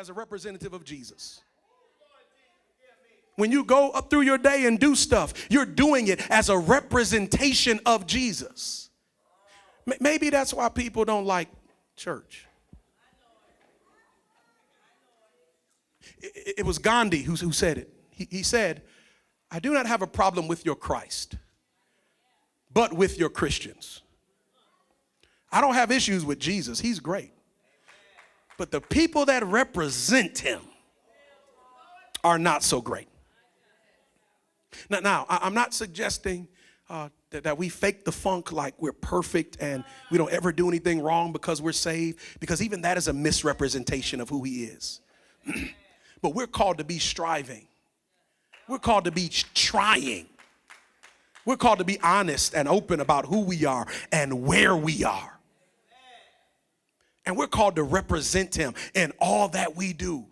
as a representative of Jesus. When you go up through your day and do stuff, you're doing it as a representation of Jesus. Maybe that's why people don't like church. It was Gandhi who said it. He said, I do not have a problem with your Christ, but with your Christians. I don't have issues with Jesus. He's great. But the people that represent him are not so great. Now, I'm not suggesting that we fake the funk like we're perfect and we don't ever do anything wrong because we're saved, because even that is a misrepresentation of who he is. But we're called to be striving. We're called to be trying. We're called to be honest and open about who we are and where we are. And we're called to represent him in all that we do.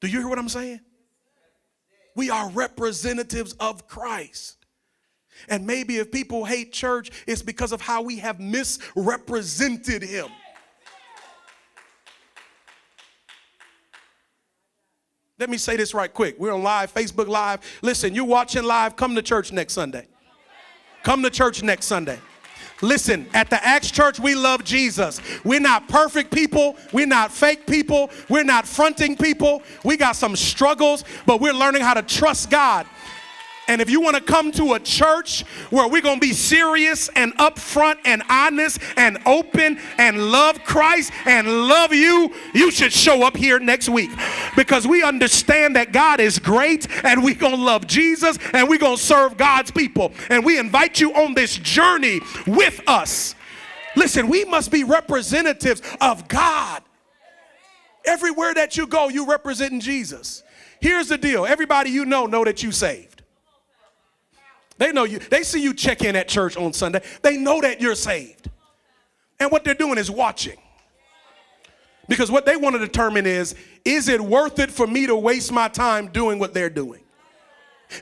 Do you hear what I'm saying? We are representatives of Christ. And maybe if people hate church, it's because of how we have misrepresented him. Let me say this right quick. We're on live, Facebook Live. Listen, you're watching live, come to church next Sunday. Come to church next Sunday. Listen, at the Acts Church, we love Jesus. We're not perfect people. We're not fake people. We're not fronting people. We got some struggles, but we're learning how to trust God. And if you want to come to a church where we're going to be serious and upfront and honest and open and love Christ and love you, you should show up here next week, because we understand that God is great and we're going to love Jesus and we're going to serve God's people. And we invite you on this journey with us. Listen, we must be representatives of God. Everywhere that you go, you representing Jesus. Here's the deal. Everybody you know that you saved. They know you. They see you check in at church on Sunday. They know that you're saved. And what they're doing is watching. Because what they want to determine is it worth it for me to waste my time doing what they're doing?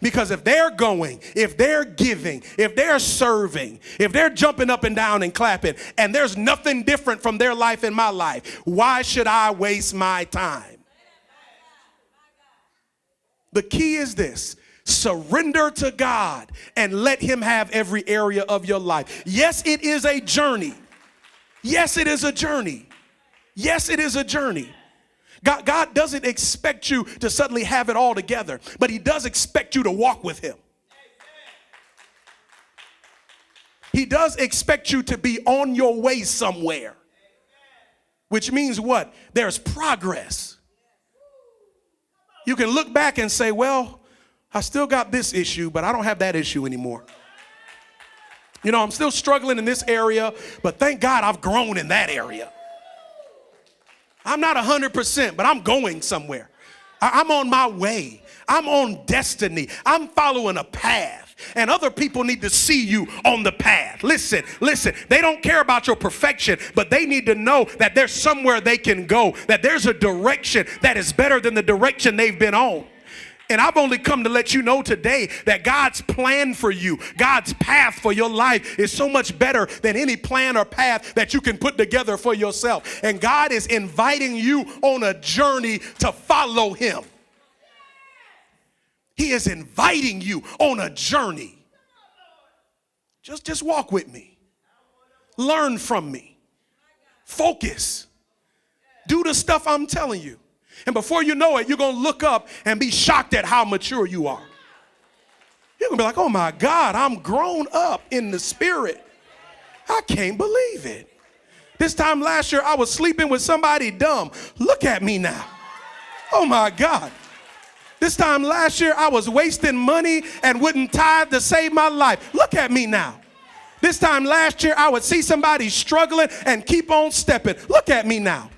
Because if they're going, if they're giving, if they're serving, if they're jumping up and down and clapping, and there's nothing different from their life and my life, why should I waste my time? The key is this. Surrender to God and let him have every area of your life. Yes, it is a journey. Yes, it is a journey. Yes, it is a journey. God doesn't expect you to suddenly have it all together, but he does expect you to walk with him. He does expect you to be on your way somewhere, which means what? There's progress. You can look back and say, well, I still got this issue, but I don't have that issue anymore. You know, I'm still struggling in this area, but thank God I've grown in that area. I'm not 100%, but I'm going somewhere. I'm on my way. I'm on destiny. I'm following a path. And other people need to see you on the path. Listen. They don't care about your perfection, but they need to know that there's somewhere they can go, that there's a direction that is better than the direction they've been on. And I've only come to let you know today that God's plan for you, God's path for your life is so much better than any plan or path that you can put together for yourself. And God is inviting you on a journey to follow him. He is inviting you on a journey. Just walk with me. Learn from me. Focus. Do the stuff I'm telling you. And before you know it, you're going to look up and be shocked at how mature you are. You're going to be like, oh my God, I'm grown up in the spirit. I can't believe it. This time last year, I was sleeping with somebody dumb. Look at me now. Oh my God. This time last year, I was wasting money and wouldn't tithe to save my life. Look at me now. This time last year, I would see somebody struggling and keep on stepping. Look at me now.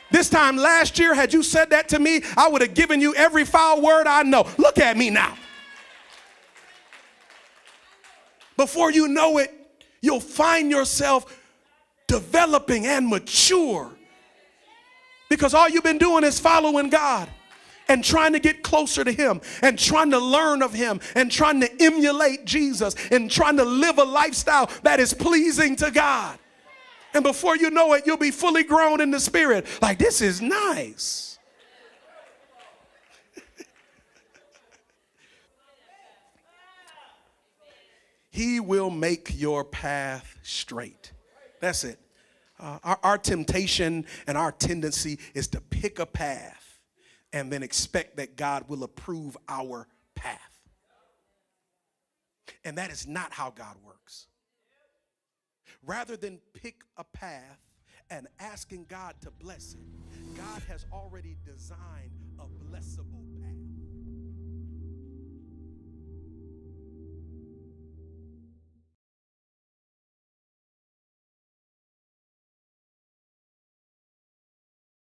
This time last year, had you said that to me, I would have given you every foul word I know. Look at me now. Before you know it, you'll find yourself developing and mature, because all you've been doing is following God and trying to get closer to him and trying to learn of him and trying to emulate Jesus and trying to live a lifestyle that is pleasing to God. And before you know it, you'll be fully grown in the spirit. Like, this is nice. He will make your path straight. That's it. Our temptation and our tendency is to pick a path and then expect that God will approve our path. And that is not how God works. Rather than pick a path and asking God to bless it, God has already designed a blessable